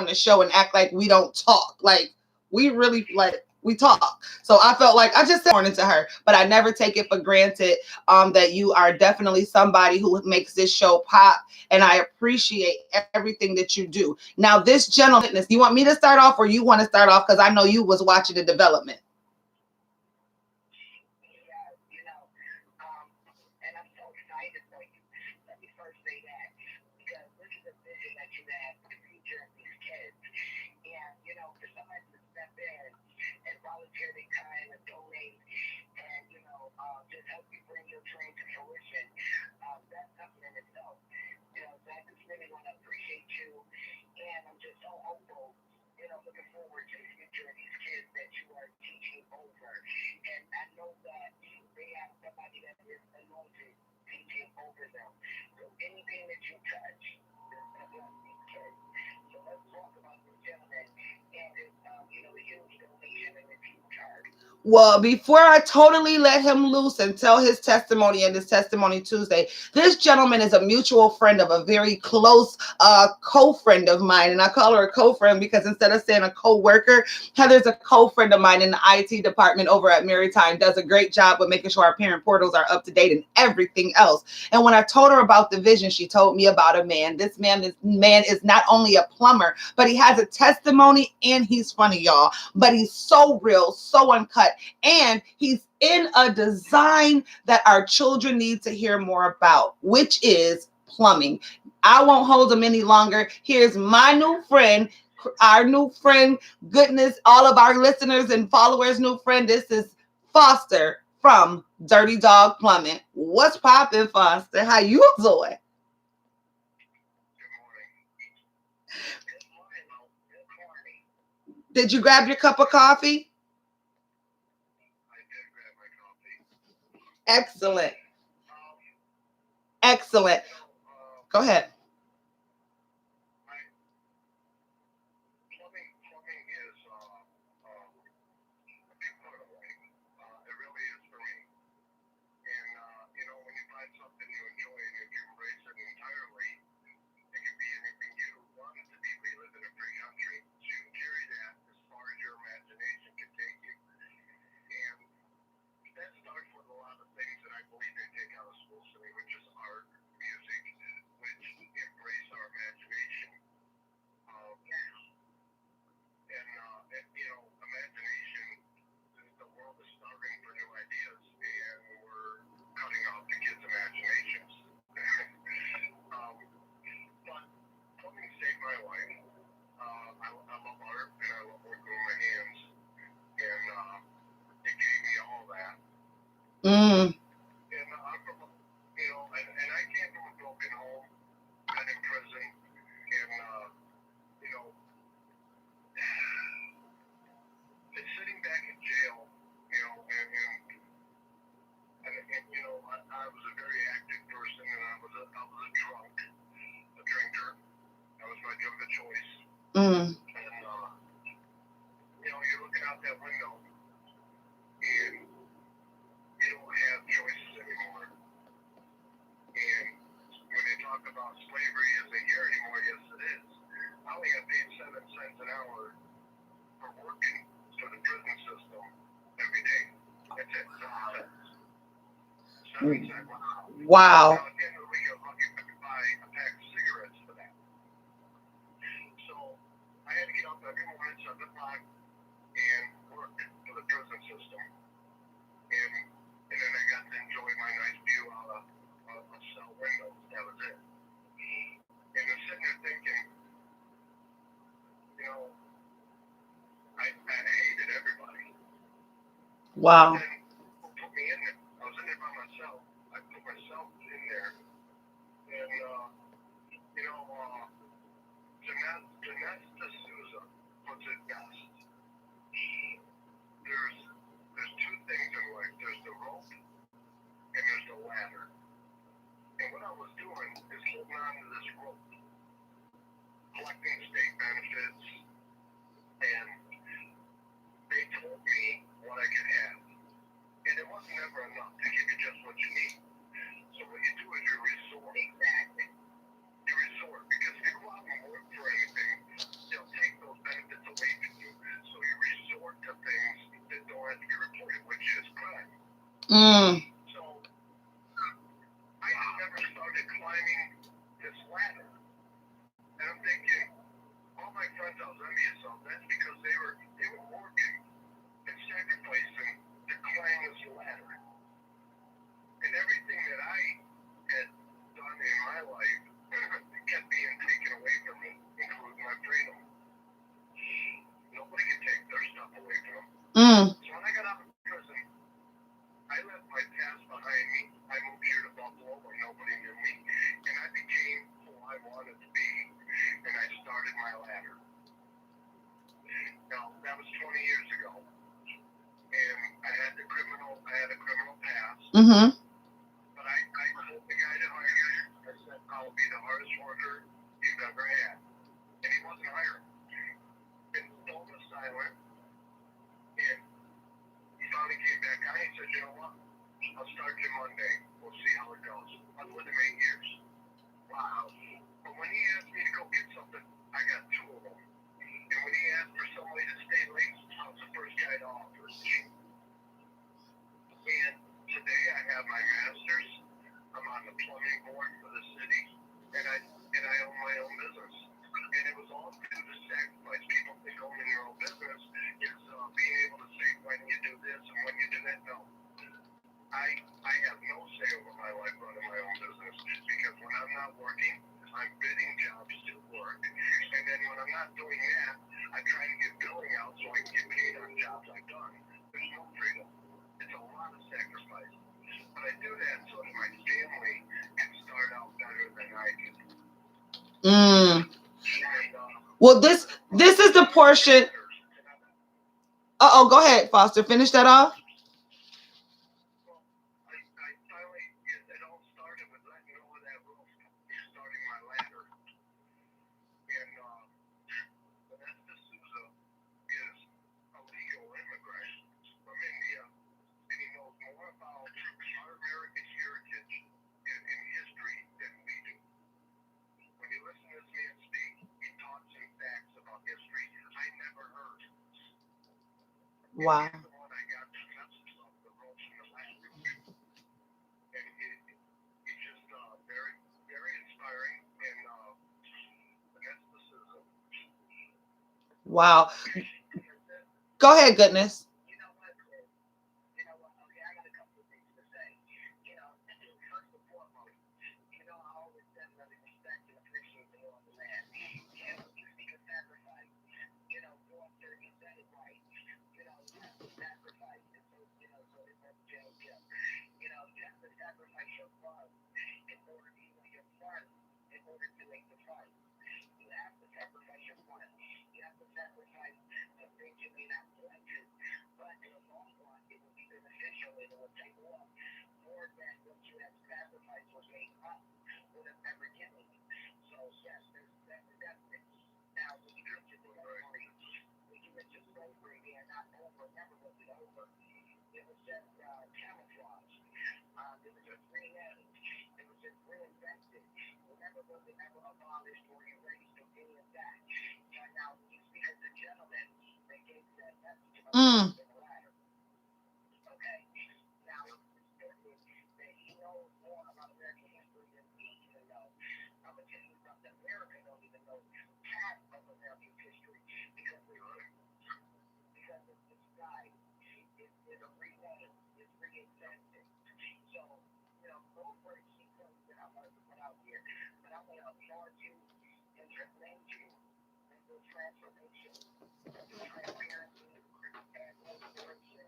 the show and act like we don't talk. Like we really we talk. So I felt like I just said morning to her, but I never take it for granted that you are definitely somebody who makes this show pop, and I appreciate everything that you do. Now, this gentleman, you want me to start off, or you want to start off, because I know you was watching the development. Well, before I totally let him loose and tell his testimony in this Testimony Tuesday, this gentleman is a mutual friend of a very close co-friend of mine. And I call her a co-friend because instead of saying a co-worker, Heather's a co-friend of mine in the IT department over at Maritime, does a great job with making sure our parent portals are up to date and everything else. And when I told her about the vision, she told me about a man. This man is not only a plumber, but he has a testimony and he's funny, y'all. But he's so real, so uncut. And he's in a design that our children need to hear more about, which is plumbing. I won't hold him any longer. Here's my new friend, our new friend, goodness, all of our listeners and followers' new friend. This is Foster from Dirty Dog Plumbing. What's poppin', Foster? How you doing? Did you grab your cup of coffee? Excellent. Excellent. Go ahead. Mm. Mm. Wow. Wow. Mm. So I just never started climbing this ladder. And I'm thinking, all my friends I was envious of, that's because they were working and sacrificing to climb this ladder. And everything that I had done in my life kept being taken away from me, including my freedom. Nobody can take their stuff away from them. Mm. So when I got out of prison, I left my past behind me. I moved here to Buffalo where nobody knew me, and I became who I wanted to be, and I started my ladder. Now, that was 20 years ago, and I had a criminal past, Mm-hmm. but I told the guy that hired me, I said, I'll be the hardest worker you've ever had, and he wasn't hired. And Paul was silent, and he finally came back on. He said, you know what? I'll start you Monday. We'll see how it goes. I'm with him 8 years. Wow. But when he asked me to go get something, I got two of them. And when he asked for somebody to stay late, I was the first guy to offer. And today I have my master's. I'm on the plumbing board for the city, and I own my own business. And it was all due to sacrifice. People think owning your own business is being able to say when you do this and when you do that. No. I have no say over my life running my own business because when I'm not working, I'm bidding jobs to work. And then when I'm not doing that, I try to get billing out so I can get paid on jobs I've done. There's no freedom. It's a lot of sacrifice. But I do that so that my family can start out better than I did. Mm. And, Well, this is the portion. Go ahead, Foster. Finish that off. Well, I finally, it all started with letting go of that roof, starting my ladder. And Vanessa Souza is a legal immigrant from India, and he knows more about our American heritage and history than we do. When you listen to this man speak, he talks in facts about history I never heard. Wow. And he's the one I got the message of the ropes and the ladder. And he's just very, very inspiring, and that's the Souza. Wow. Okay, that's it. Go ahead, goodness. You know what? Okay, I got a couple of things to say. First and foremost, I always definitely respect and appreciate the Lord of the land. You speak of sacrifice. Foster, you said it right. You have to sacrifice. And so it doesn't change you. You have to sacrifice your fun in order to your fun in order to make the fun. You have to sacrifice your fun. You have to sacrifice the things you may not want to. But in the long run, it will be beneficial and it will take off more than what you have sacrificed or gave up would have ever given you. So, yes, there's definitely. Now, when you mentioned slavery being not over, never was it over. It was just camouflage. It was just reinvented. It was just reinvented. It never was ever abolished or erased or any of that. And now, when you speak of the gentleman that gave that message about Mm. the ladder, okay? Now, it's important that he knows more about American history than we even know. I'm going to tell you something. America don't even know half of American history because this guy is a rename, is reinvented. So, those were the key points that I wanted to put out here. But I want to applaud you and commend you and your transformation and your transparency and inspiration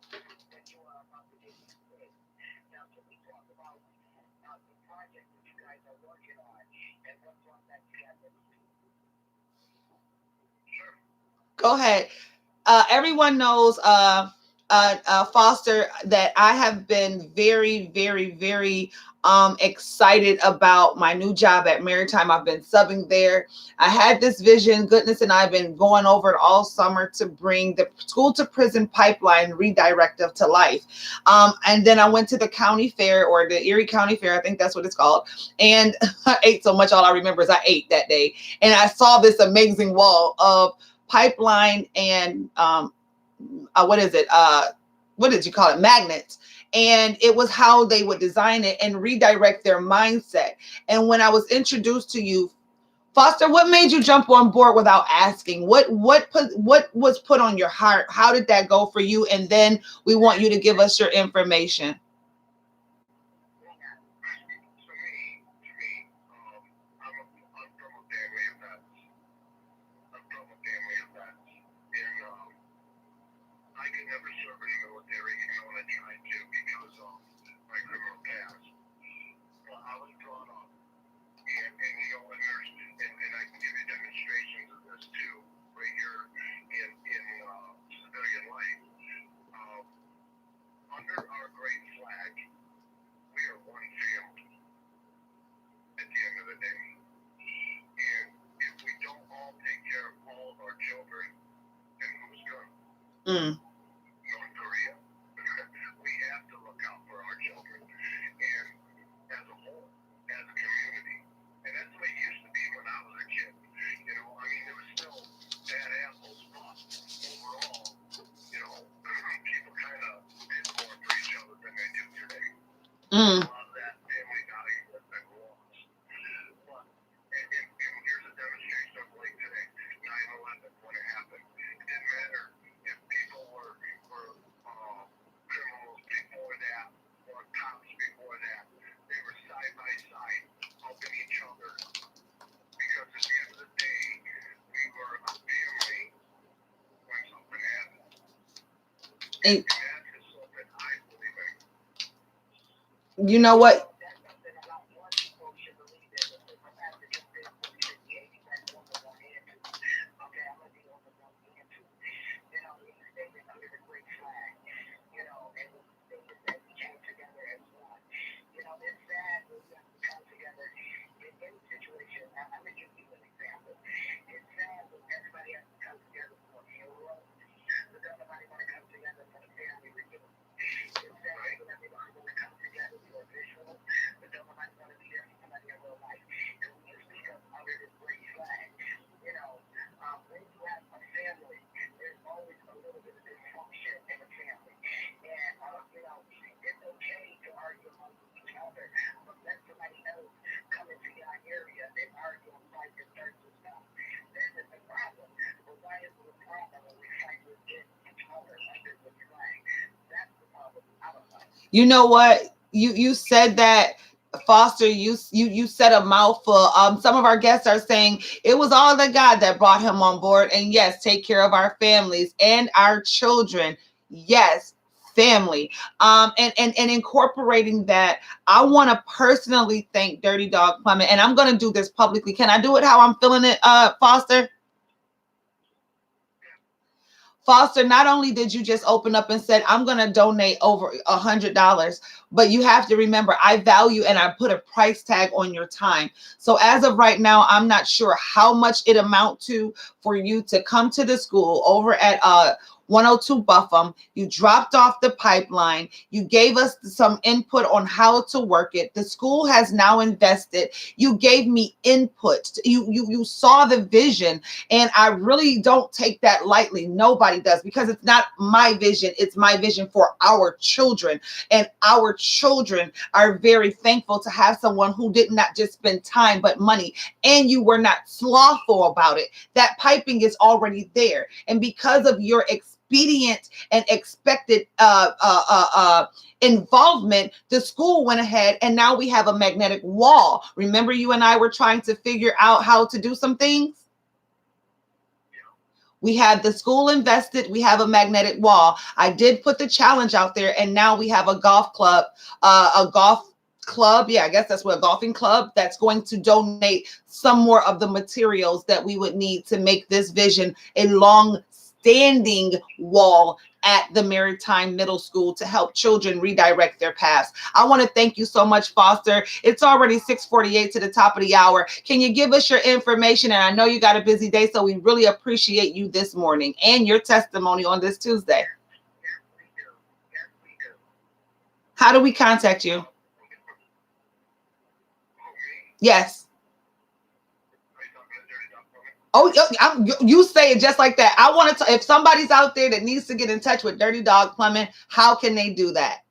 that you are about to get with. Now, can we talk about the project that you guys are working on and what brought that together? Sure. Go ahead. Everyone knows Foster that I have been very, very, very excited about my new job at Maritime. I've been subbing there. I had this vision, goodness, and I've been going over it all summer to bring the school to prison pipeline redirective to life. And then I went to the county fair, or the Erie County Fair, I think that's what it's called. And I ate so much. All I remember is I ate that day. And I saw this amazing wall of pipeline and what is it? What did you call it? Magnets. And it was how they would design it and redirect their mindset. And when I was introduced to you, Foster, what made you jump on board without asking? What was put on your heart? How did that go for you? And then we want you to give us your information. Mm. Mm. And you know what? You know what? You said that, Foster. You said a mouthful. Some of our guests are saying it was all the God that brought him on board. And yes, take care of our families and our children. Yes, family. And incorporating that, I want to personally thank Dirty Dog Clement, and I'm going to do this publicly. Can I do it how I'm feeling it, Foster? Foster, not only did you just open up and said, I'm going to donate over $100, but you have to remember, I value and I put a price tag on your time. So as of right now, I'm not sure how much it amount to for you to come to the school over at 102 Buffum. You dropped off the pipeline. You gave us some input on how to work it. The school has now invested. You gave me input. You saw the vision, and I really don't take that lightly. Nobody does, because it's not my vision. It's my vision for our children, and our children are very thankful to have someone who did not just spend time but money, and you were not slothful about it. That piping is already there, and because of your expedient and expected involvement, the school went ahead and now we have a magnetic wall. Remember, you and I were trying to figure out how to do some things? We have the school invested. We have a magnetic wall. I did put the challenge out there, and now we have a golf club, Yeah, I guess that's what, a golfing club that's going to donate some more of the materials that we would need to make this vision a long standing wall at the Maritime Middle School to help children redirect their paths. I want to thank you so much, Foster. It's already 6:48 to the top of the hour. Can you give us your information? And I know you got a busy day, so we really appreciate you this morning and your testimony on this Tuesday. How do we contact you? Yes. Oh, you say it just like that. I want to, if somebody's out there that needs to get in touch with Dirty Dog Clement, how can they do that?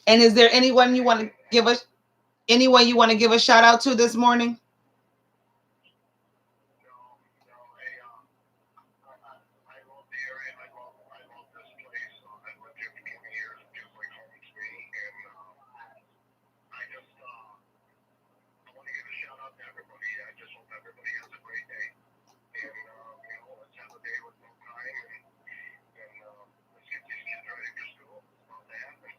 And is there anyone you want to give us shout out to this morning? No, no, I love the area. I love this place. I've lived here for 20 years. It feels like home to me. And I just, I want to give a shout out to everybody. I just hope everybody has a great day. And, let's have a day with no time. And let's get these kids ready for school. It's about to happen.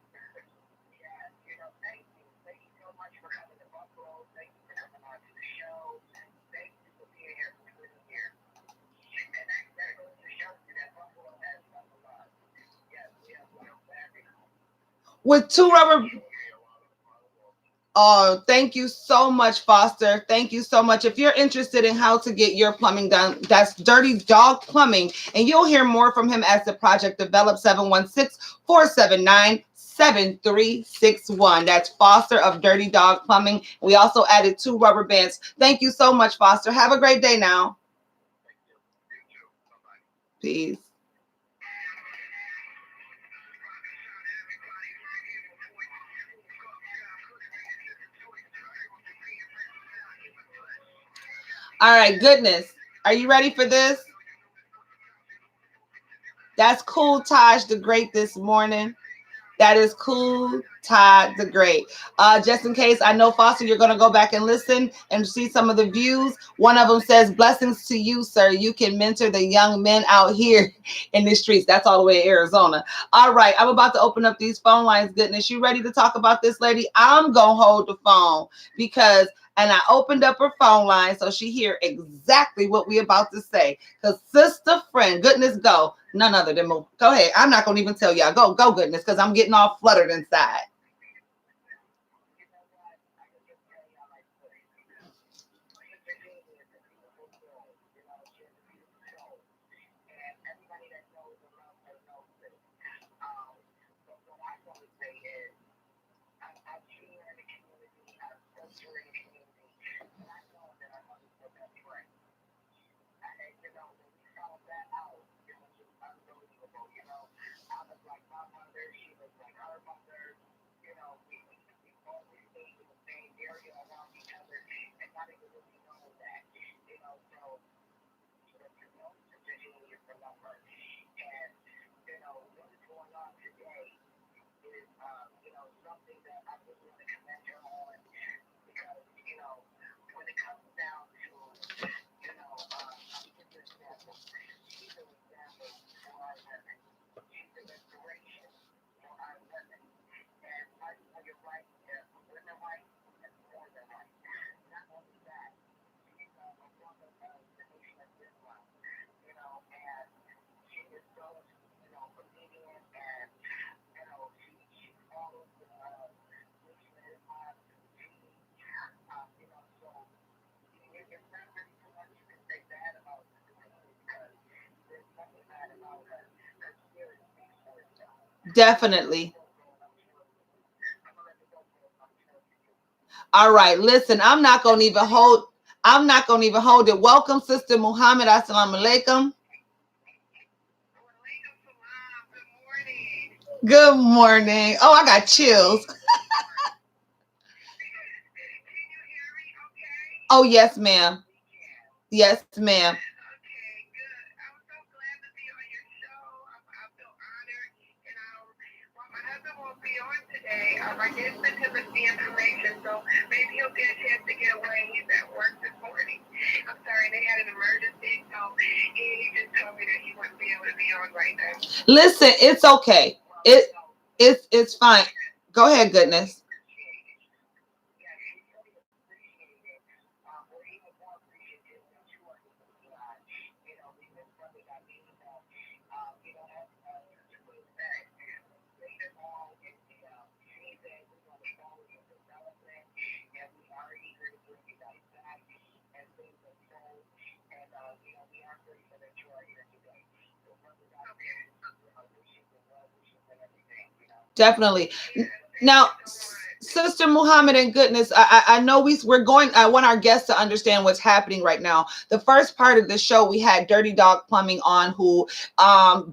Yeah, thank you. Thank you so much for coming to Buffalo. Thank you for coming on to the show. Thank you for being here for 20 years. And that goes to show you that Buffalo has nothing love. Yes, we have love for everyone. With two rubber. Show me a lot of love. Oh, thank you so much, Foster. Thank you so much. If you're interested in how to get your plumbing done, that's Dirty Dog Plumbing. And you'll hear more from him as the project develops. 716-479-7361. That's Foster of Dirty Dog Plumbing. We also added 2 rubber bands. Thank you so much, Foster. Have a great day now. Thank you. You too. Bye-bye. Peace. All right, goodness. Are you ready for this? That's Cool Taj the Great this morning. That is Cool Todd the Great. Just in case, I know, Foster, you're going to go back and listen and see some of the views. One of them says, blessings to you, sir. You can mentor the young men out here in the streets. That's all the way in Arizona. All right, I'm about to open up these phone lines. Goodness, you ready to talk about this lady? I'm going to hold the phone because, and I opened up her phone line so she hear exactly what we about to say. Because sister friend, goodness, go. None other than Mo. Go ahead. I'm not going to even tell y'all. Go, goodness, because I'm getting all fluttered inside. Definitely. All right, listen, I'm not going to even hold it. Welcome, Sister Muhammad. Assalamu alaikum. Good morning. Oh, I got chills. Oh, yes, ma'am. Yes, ma'am. I did send him the information, so maybe he'll get a chance to get away. He's at work this morning. I'm sorry, they had an emergency, so he just told me that he wouldn't be able to be on right now. Listen, it's okay. It's fine. Go ahead, goodness. Definitely. Now, Sister Muhammad and goodness, I know we're going. I want our guests to understand what's happening right now. The first part of the show, we had Dirty Dog Plumbing on, who,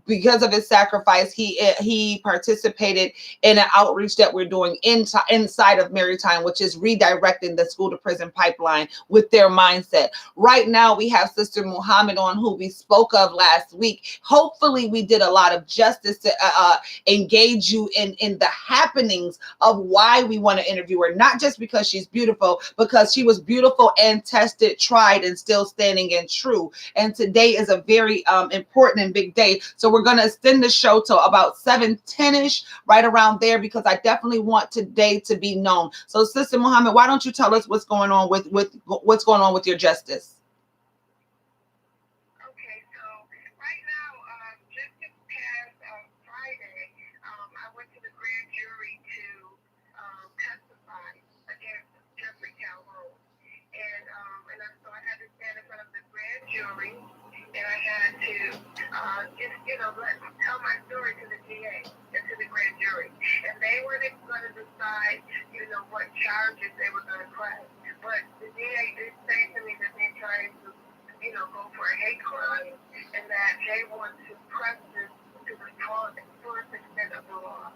because of his sacrifice, he participated in an outreach that we're doing inside of Maritime, which is redirecting the school to prison pipeline with their mindset. Right now, we have Sister Muhammad on, who we spoke of last week. Hopefully, we did a lot of justice to engage you in the happenings of why we want to interview her, not just because she's beautiful, because she was beautiful and tested, tried, and still standing and true. And today is a very important and big day. So we're going to extend the show to about 7:10ish, right around there, because I definitely want today to be known. So, Sister Muhammad, why don't you tell us what's going on with what's going on with your justice? Okay, so right now, just this past Friday, I went to the grand jury to testify against Jeffrey Calhoun, so I had to stand in front of the grand jury, and I had to just tell my story to the DA and to the grand jury, and they were going to decide, what charges they were going to press, but the DA did say to me that they're trying to go for a hate crime, and that they want to press this to the fullest extent of the law.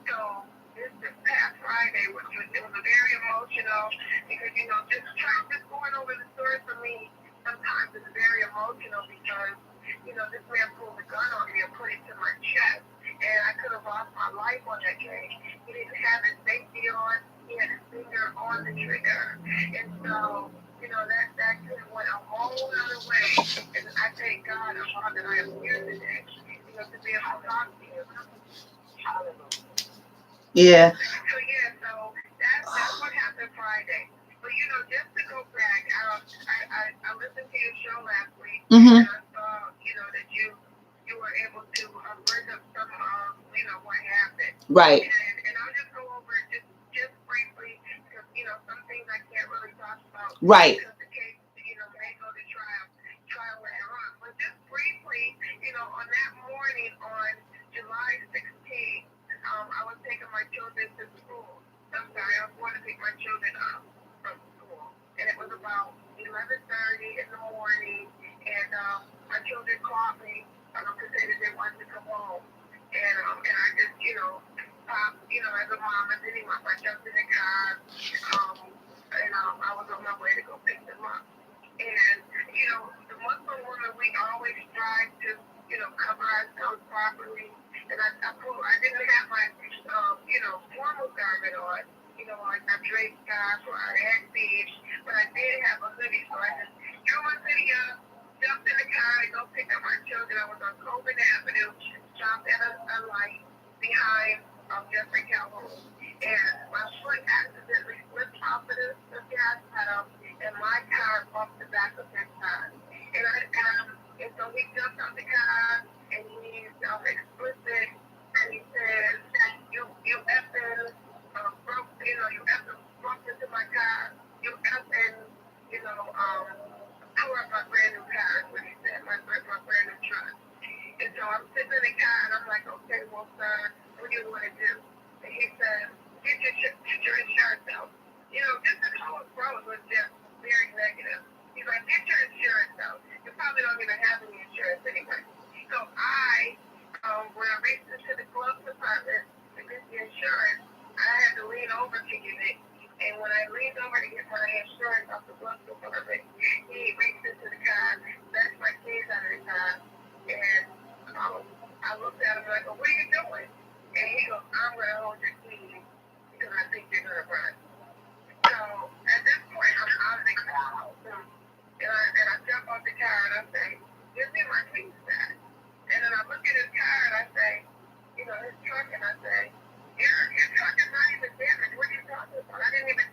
So this past Friday, it was very emotional because just going over the story for me sometimes is very emotional because this man pulled a gun on me and put it to my chest, and I could have lost my life on that day. He didn't have his safety on; he had his finger on the trigger, and so. That just went a whole other way. And I thank God that I am here today, to be able to talk to you. Hallelujah. Yeah. So that's what happened Friday. But just to go back, I listened to your show last week, and I saw, that you were able to bring up some of, what happened. Right. And I'll just go over it just briefly because, some things I can't really talk about. Right. Because the case, may go to trial later on. But just briefly, on that morning on July 16th, I was taking my children to school. I'm sorry, I was going to pick my children up from school. And it was about 11:30 in the morning. And my children called me to say that they wanted to come home. And I just, as a mom, I didn't want my jumped in the car. I was on my way to go pick them up. And, the Muslim woman, we always strive to, cover ourselves properly. And I didn't have my, formal garment on, like my draped scarf or I had beads, but I did have a hoodie, so I just threw my hoodie up, jumped in the car, and go pick up my children. I was on Coburn Avenue, stopped at a light behind Jeffrey Calhoun, and my foot accidentally slipped off of the gas pedal, and my car bumped the back of his car. And so he jumped out the car, and he's explicit, and he says, you effing broke into my car, you effing, tore up my brand new car, is what he said, my brand new truck. And so I'm sitting in the car, and I'm like, okay, well, sir, what do you want to do? And he said, get your insurance out. Just the whole approach was just very negative. He's like, get your insurance out. You probably don't even have any insurance anyway. So when I reached into the glove department to get the insurance, I had to lean over to get it. And when I leaned over to get my insurance off the glove department, he reached into the car, snatched my keys out of the car, and I looked at him like, well, what are you doing? And he goes, I'm going to hold your keys because I think you're going to run. So at this point, I'm out of the car. And I jump off the car and I say, give me my keys back. And then I look at his car and I say, his truck, and I say, your truck is not even damaged. What are you talking about? I didn't even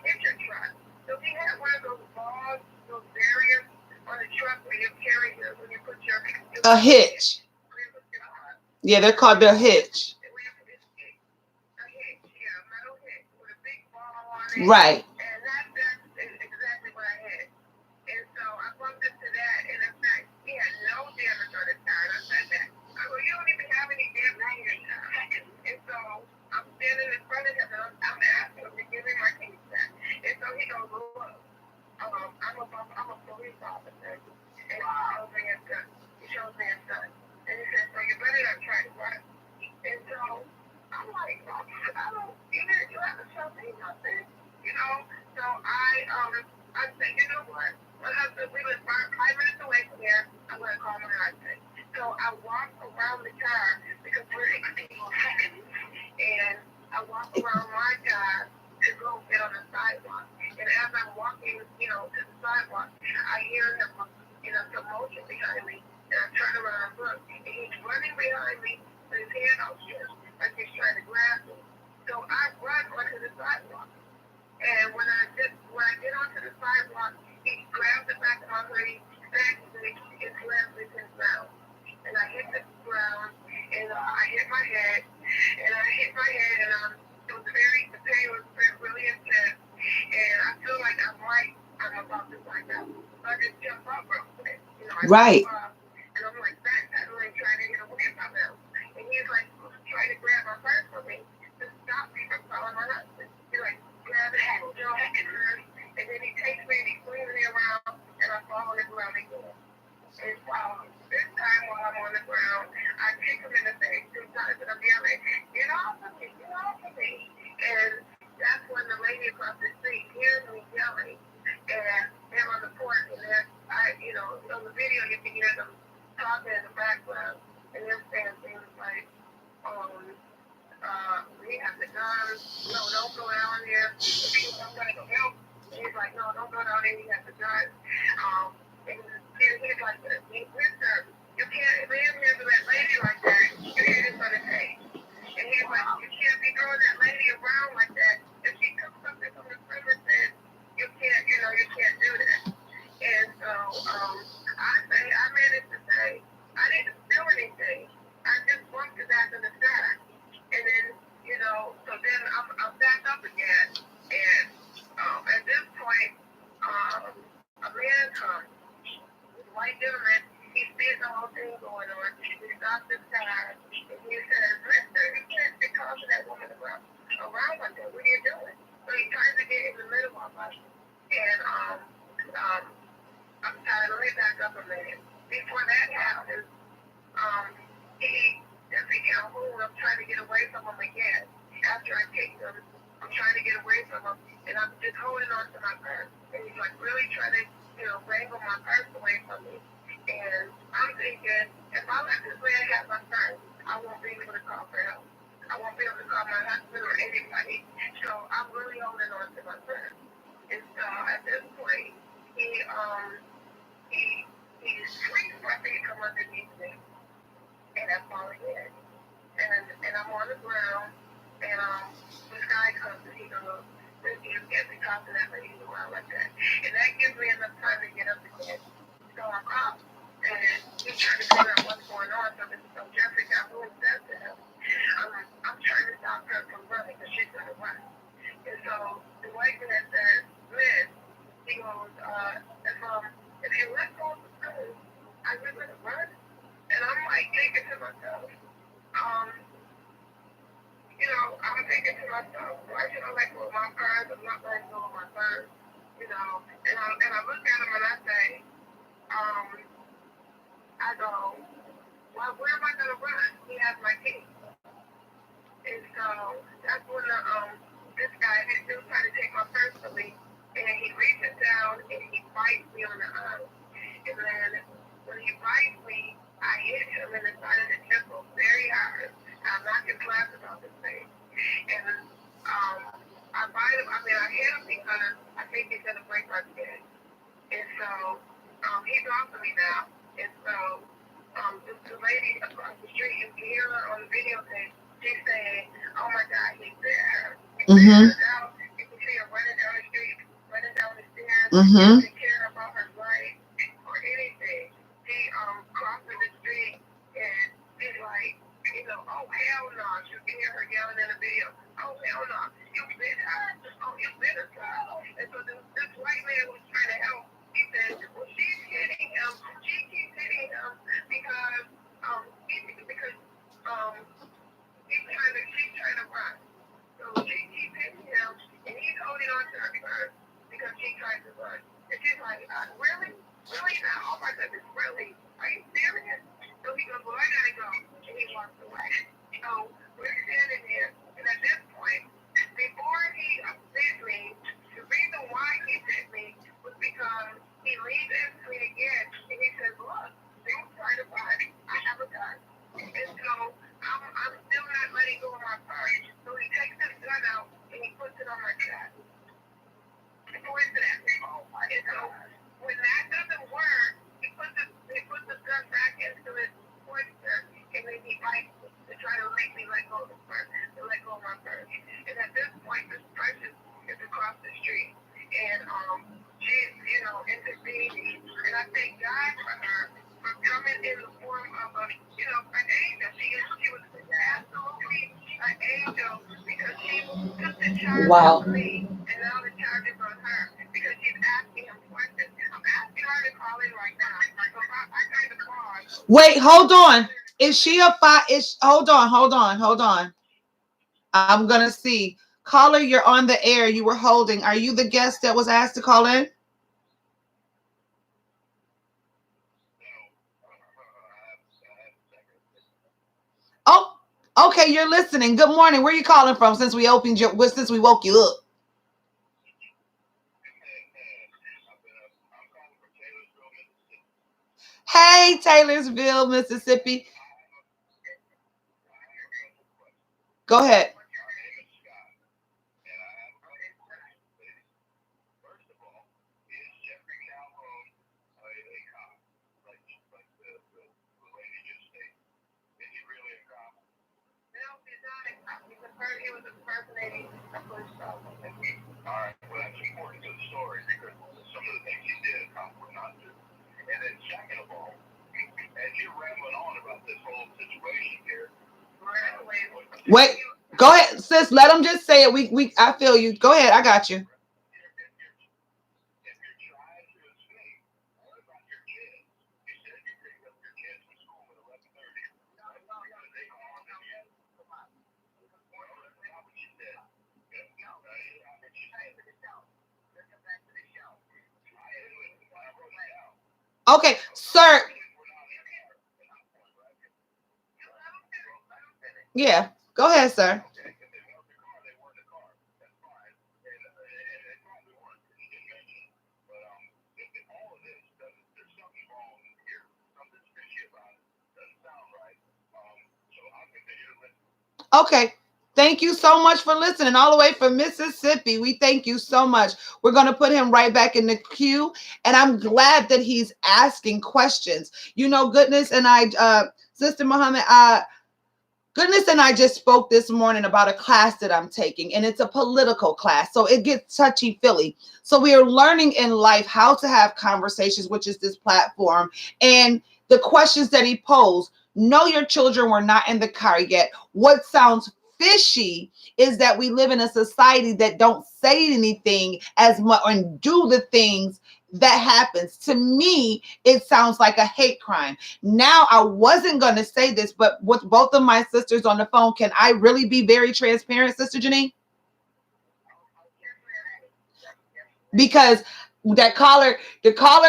hit your truck. So he had one of those balls, those barriers on the truck where you carry when you put your a hitch. Yeah, they're called the hitch. Right. And that's exactly what I had. And so I bumped into that, and in fact, he had no damage on his car. And I said that. I go, you don't even have any damage on your car. And so I'm standing in front of him, and I'm asking sidewalk. And when I get onto the sidewalk, he grabs the back of my hoodie, snatches it, and slams it to his mouth. And I hit the ground, and I hit my head, and the pain was really intense, and I feel like I'm about to find out. So I just jump up real quick, I Right. jump up, and I'm like backpedaling, trying to get away from him. And he's like trying to grab my purse from me to stop me from calling my husband. He like grabs it, and then he takes me and he swings me around, and I fall on the ground again. And this time while I'm on the ground, I kick him in the face 2 times, and I'm yelling, "Get off of me! Get off of me!" And that's when the lady across the street hears me yelling, and they're on the porch, and on the video you can hear them talking in the background, and they're saying things like, we have the guns. No, don't go down there. I'm gonna go help. And he's like, no, don't go down there. You have the guns. And he's like, mister, you can't manhandle that lady like that. Your head is gonna take. And he's like, you can't be throwing that lady around like that. If she took something from the premises, you can't do that. And so I managed to say, I didn't do anything. I just bumped his ass in the side. And then, so then I'm back up again. And at this point, a man comes, a white gentleman, he sees the whole thing going on. He stops his car, and he says, mister, you can't be causing that woman around like that. What are you doing? So he tries to get in the middle of us. And I'm sorry, let me back up a minute. Before that happens, he Jeffrey Calhoun, I'm trying to get away from him again. After I kicked him, I'm trying to get away from him, and I'm just holding on to my purse. And he's like really trying to, wrangle my purse away from me. And I'm thinking, if I let this man have my purse, I won't be able to call for help. I won't be able to call my husband or anybody. So I'm really holding on to my purse. And so at this point, he screams for me to come underneath me, and I'm falling in. And I'm on the ground, and this guy comes and he goes, you can't be talking that lady around like that. And that gives me enough time to get up again. So I'm up, and he's trying to figure out what's going on. So Jeffrey Calhoun says to him, I'm trying to stop her from running because she's going to run. And so the white man says, Liz, he goes, if you let go of the gun, are you going to run? And I'm like thinking to myself, I'm thinking to myself, why should I let go of my purse? I'm not letting go of my purse, And I look at him and I say, I go, well, where am I going to run? He has my key. And so that's when this guy, he's still trying to take my purse from me, and he reaches down and he bites me on the arm. And then when he bites me, I hit him in the side of the temple very hard. I'm knocking glasses off his face. And I bite him. I hit him because I think he's going to break my skin. And so he's off of me now. And so the lady across the street, you can hear her on the videotape. She's saying, oh my God, he's there. He's there now. You can see her running down the street, running down the stairs. She doesn't care about her life or anything. She crosses the street and she's like, oh hell no. You can hear her yelling in the video, oh hell no. You bit her. Oh, you bit her child. And so this white man was trying to help. He said, well, she's hitting him. She keeps hitting him because she's trying to run. So she keeps hitting him, and he's holding on to her purse because she's trying to run. And she's like, really? Really now? Oh my goodness, really? Are you serious? So he goes, well, I gotta go. And he walks away. So we're standing there, and at this point, before he bit me, the reason why he bit me was because he leaned into me again, and he says, look, don't try to run. I have a gun. And so I'm still not letting go of my purse. So he takes his gun out and he puts it on my chest. Coincidence. And so when that doesn't work, he puts the gun back into his holster, and then he bites me to try to make me let go of the purse, to let go stole my purse. And at this point, this person is across the street. And she, intervened. And I thank God for her for coming in the form of an angel. She was absolutely an angel because she took the charge of me. And now the charge is on her because she's asking him questions. I'm asking her to call in right now. So I kind of pause. Wait, hold on. Is she a hold on. I'm gonna see. Caller, you're on the air. You were holding. Are you the guest that was asked to call in? Oh, okay, you're listening. Good morning. Where are you calling from since we woke you up? Hey, Taylorsville, Mississippi. Go ahead. He was impersonating a police officer. All right, well, that's important to the story because some of the things he did, Cop would not do. And then second of all, as you're rambling on about this whole situation here, wait, go ahead, sis. Let them just say it. I feel you. Go ahead. I got you. Okay, sir. Yeah, go ahead, sir. Okay. Thank you so much for listening all the way from Mississippi. We thank you so much. We're going to put him right back in the queue. And I'm glad that he's asking questions. Goodness and Sister Muhammad, Goodness and I just spoke this morning about a class that I'm taking, and it's a political class. So it gets touchy-feely. So we are learning in life how to have conversations, which is this platform. And the questions that he posed, no, your children were not in the car yet. What sounds fishy is that we live in a society that don't say anything as much and do the things that happens. To me, it sounds like a hate crime. Now, I wasn't going to say this, but with both of my sisters on the phone, can I really be very transparent, Sister Janine? Because the caller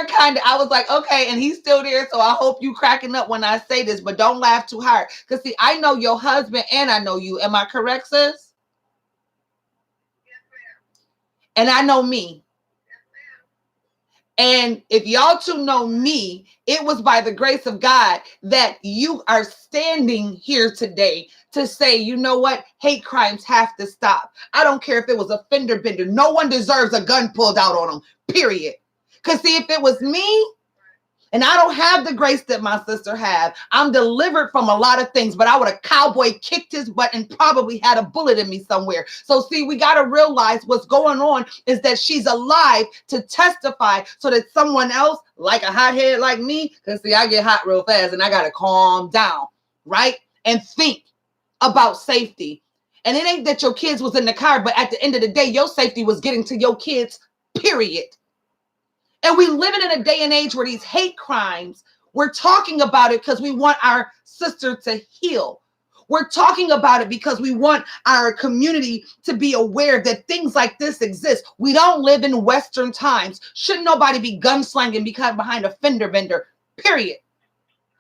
kind of, I was like, okay, and he's still there, so I hope you cracking up when I say this, but don't laugh too hard. Because, see, I know your husband and I know you. Am I correct, sis? And I know me. And if y'all two know me, it was by the grace of God that you are standing here today to say, you know what? Hate crimes have to stop. I don't care if it was a fender bender. No one deserves a gun pulled out on them, period. Because see, if it was me, and I don't have the grace that my sister had, I'm delivered from a lot of things, but I would have cowboy kicked his butt and probably had a bullet in me somewhere. So see, we got to realize what's going on is that she's alive to testify so that someone else, like a hothead like me, because see, I get hot real fast and I got to calm down, right? And think about safety. And it ain't that your kids was in the car, but at the end of the day, your safety was getting to your kids, period. And we living in a day and age where these hate crimes, we're talking about it because we want our sister to heal. We're talking about it because we want our community to be aware that things like this exist. We don't live in Western times. Shouldn't nobody be gunslanging because behind a fender bender, period.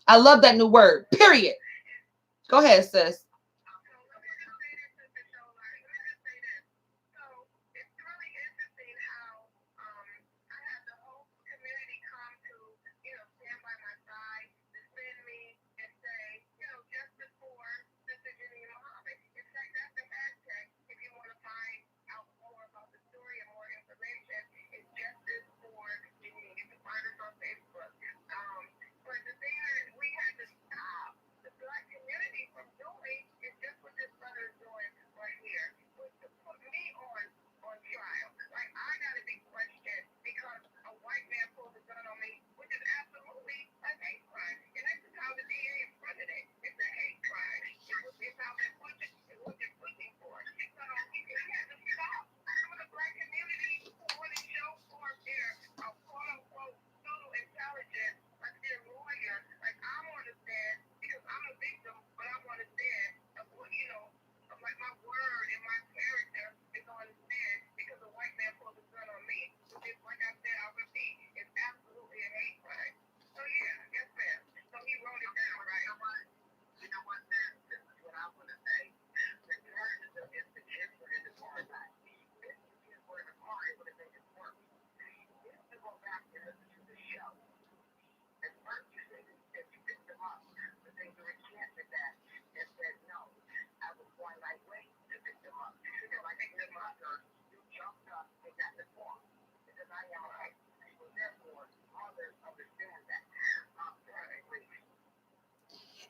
I love that new word, period. Go ahead, sis.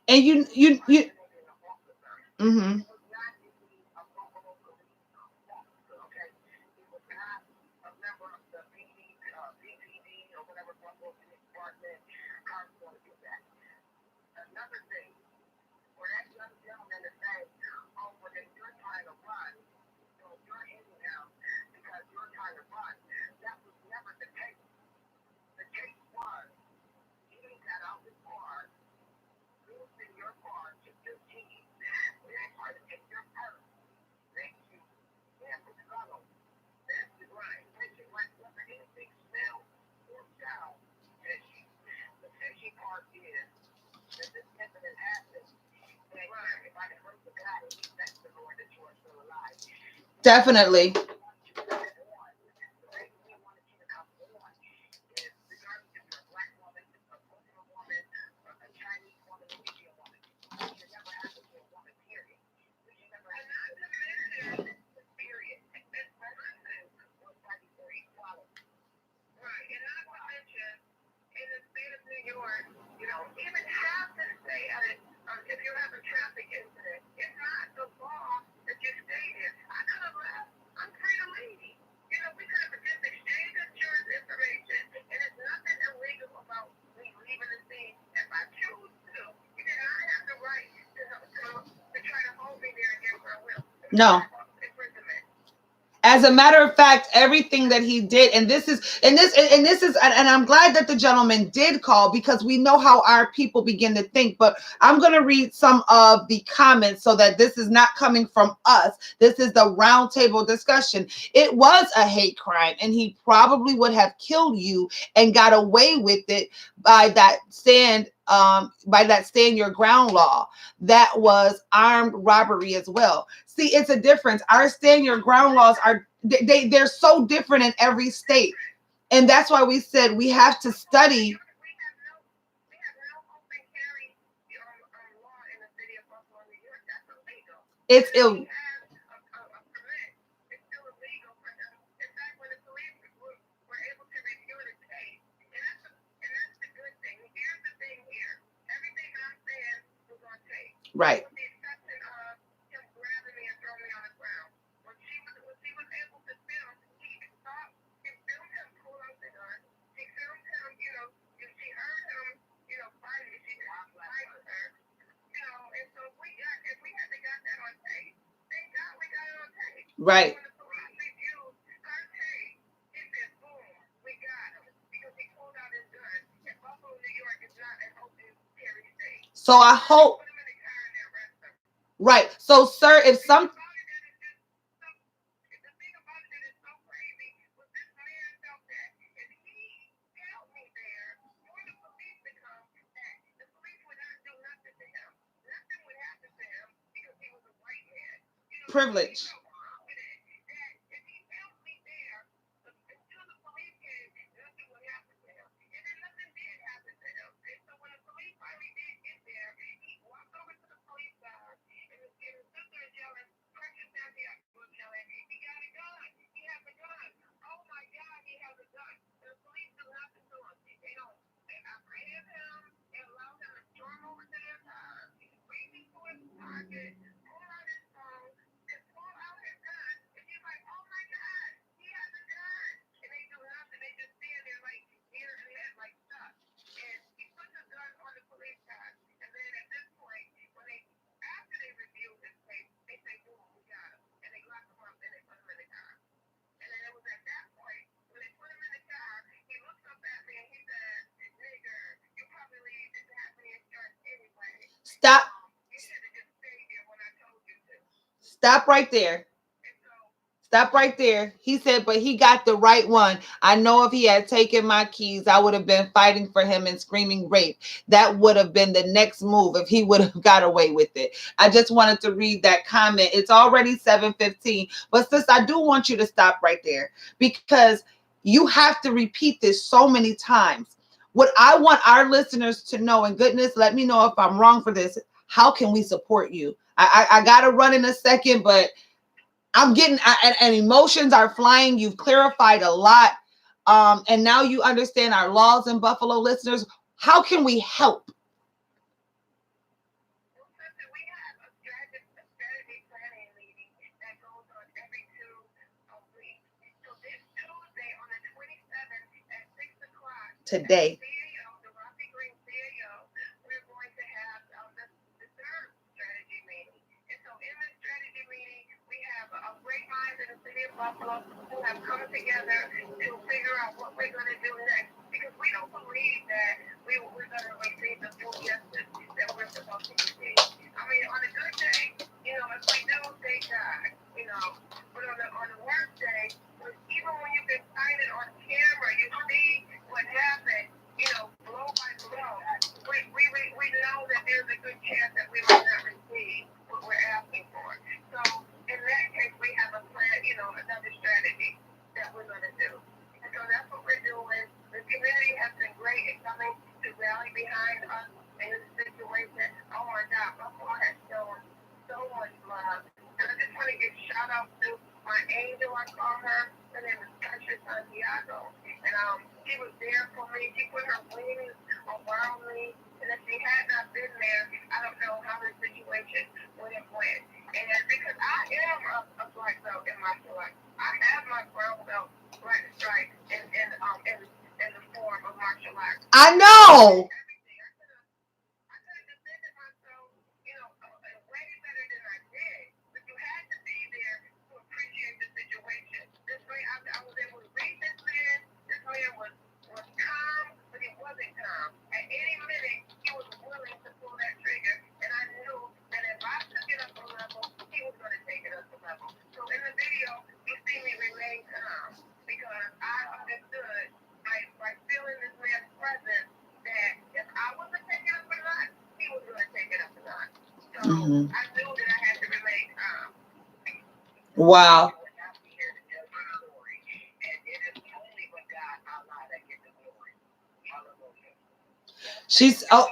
And you It wasn't an officer. mm-hmm. It was not even a Buffalo police officer, okay? It was not a member of the BPD or whatever Buffalo Police Department. How are you going to do that? Another thing, for that young gentleman to say, oh, well, then you're trying to run, so you're hitting him because you're trying to run. That was never the case. The case was, he got out the car, moved in your car to 15, then tried to take your purse. Thank you. Yeah, for the fellow. That's the right. Fishing like never anything smell or sound. Fishing. The fishing part is that this incident happened. And if I can hurt the guy, at least that's the Lord that you are still alive. The reason Definitely. we want you to come on, the reason we wanted you to come on is regardless if you're a black woman, a Muslim woman, a Chinese woman, an Indian woman, we should never happen to a woman, period. We should never happen to a woman, period. This person was fighting for equality. Right, and not to mention, in the state of New York, you don't even have to stay at it if you have a traffic incident. It's not the law that you stay here. I could have left. I'm free to leave. You know, we could have just exchanged insurance information, and there's nothing illegal about me leaving the scene if I choose to. You did not have the right to try to hold me there against my will. No. Imprisonment. As a matter of fact, everything that he did, and I'm glad that the gentleman did call, because we know how our people begin to think. But I'm going to read some of the comments so that this is not coming from us. This is the roundtable discussion. It was a hate crime, and he probably would have killed you and got away with it by that stand your ground law. That was armed robbery as well. See, it's a difference. Our stand your ground laws are they're so different in every state. And that's why we said we have to study. We have no open carry law in the city of Buffalo, New York. That's illegal. It's Even if ill. he has a permit, it's still illegal for him. In fact, when the police were able to review the case, and that's the good thing. Here's the thing here. Everything I'm saying was on tape. Right. With the exception of him grabbing me and throwing me on the ground. When she was able to film, he filmed him pull out the gun. She filmed him, she heard him, fighting. She did not fight with her. And so if we had got that on tape, thank God we got it on tape. Right. When the police reviewed her tape, he said, boom, we got him. Because he pulled out his gun. And Buffalo, New York is not an open carry state. So I hope. Put him in the car and arrest him. Right. So, sir, if some. The thing about it that is so crazy was this man felt that if he held me there for the police to come, that the police would not do nothing to him. Nothing would happen to him because he was a white man. Privilege. He felt confident that if he held me there until the police came, nothing would happen to him. And then nothing did happen to him. And so when the police finally did get there, he walked over to the police car, and the sister is yelling, Precious Nancy was yelling, he got a gun. He has a gun. Oh my God, he has a gun. The police do nothing to him. They don't apprehend him and allow him to storm over to their car, reach into his pocket, pull out his phone, and pull out his gun. And you're like, oh my God, he has a gun. And they do nothing. They just stand there like deer in the head, like stuck. And he puts his gun on the police car. And then at this point, after they review his case, they say, boom, we got him. And they lock him up and they put him in the car. And then it was at that point, when they put him in the car, he looks up at me and he said, nigger, you probably didn't have any insurance anyway. Stop. You should have just stayed there when I told you to. Stop right there. Stop right there. He said, but he got the right one. I know if he had taken my keys, I would have been fighting for him and screaming rape. That would have been the next move if he would have got away with it. I just wanted to read that comment. It's already 7:15. But sis, I do want you to stop right there, because you have to repeat this so many times. What I want our listeners to know, and goodness, let me know if I'm wrong for this. How can we support you? I got to run in a second, but I'm getting, and emotions are flying. You've clarified a lot. And now you understand our laws in Buffalo, listeners. How can we help? today. The Rocky Green CEO, we're going to have the third strategy meeting. And so in this strategy meeting, we have great minds in the city of Buffalo who have come together to figure out what we're going to do next. Because we don't believe that we're going to receive the full justice that we're supposed to receive. I mean, on a good day, if we do, thank God, but on the worst day, even when you've been cited on camera, you see what happened, blow by blow. We know that there's a good chance that we might not receive what we're asking for. So in that case, we have a plan, another strategy that we're going to do. And so that's what we're doing. The community has been great in coming to rally behind us in this situation. Oh my God, Buffalo has shown so much love. And I just want to give shout out to my angel, I call her. Her name is Tasha Santiago. And she was there for me. She put her wings around me. And if she had not been there, I don't know how the situation would have went. And because I am a black belt in martial arts, I have my brown belt black stripe in the form of martial arts. I know. I could have defended myself, way better than I did. But you had to be there to appreciate the situation. This way, I was able to read this man. This man was calm, but he wasn't calm. At any minute, he was willing to pull that trigger, and I knew that if I took it up a level, he was going to take it up a level. So in the video, you see me remain calm because I understood by feeling this man's presence that if I wasn't taking it up a notch, he was going to take it up a notch. So I knew that I had to remain calm. Wow. She's some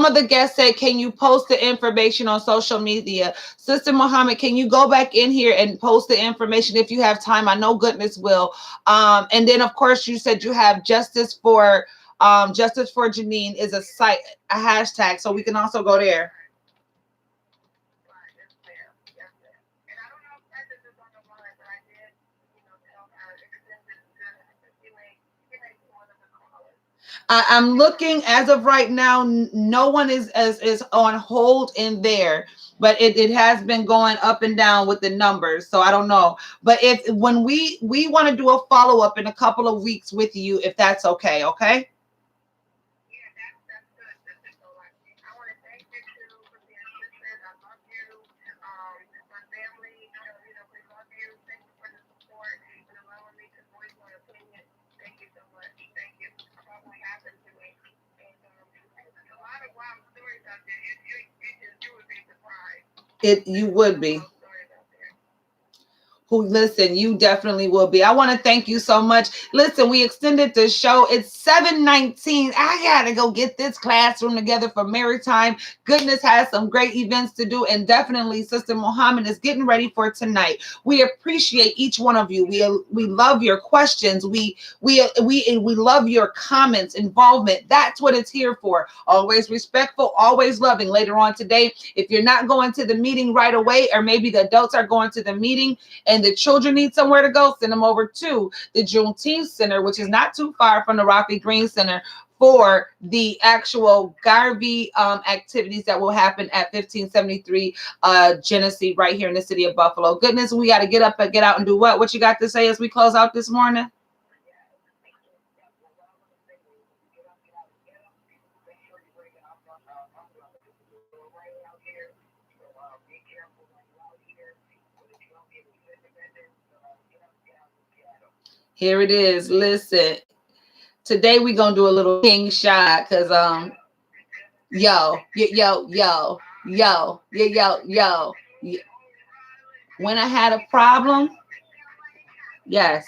of the guests said, can you post the information on social media? Sister Muhammad, can you go back in here and post the information if you have time? I know goodness will. And then of course you said you have Justice for Janine is a site, a hashtag, so we can also go there. I'm looking as of right now. No one is on hold in there, but it has been going up and down with the numbers. So I don't know. But when we want to do a follow up in a couple of weeks with you, if that's okay. Okay. You would be. Listen, you definitely will be. I want to thank you so much. Listen, we extended the show. It's 7:19. I gotta go get this classroom together for Maritime. Goodness has some great events to do, and definitely Sister Muhammad is getting ready for tonight. We appreciate each one of you. We love your questions. We love your comments, involvement. That's what it's here for. Always respectful, always loving. Later on today, if you're not going to the meeting right away, or maybe the adults are going to the meeting and the children need somewhere to go, send them over to the Juneteenth Center, which is not too far from the Rocky Green Center, for the actual Garvey activities that will happen at 1573 Genesee right here in the city of Buffalo. Goodness, we got to get up and get out and do what? What you got to say as we close out this morning? Here it is. Listen, today we're gonna do a little king shot because yo. When I had a problem, yes.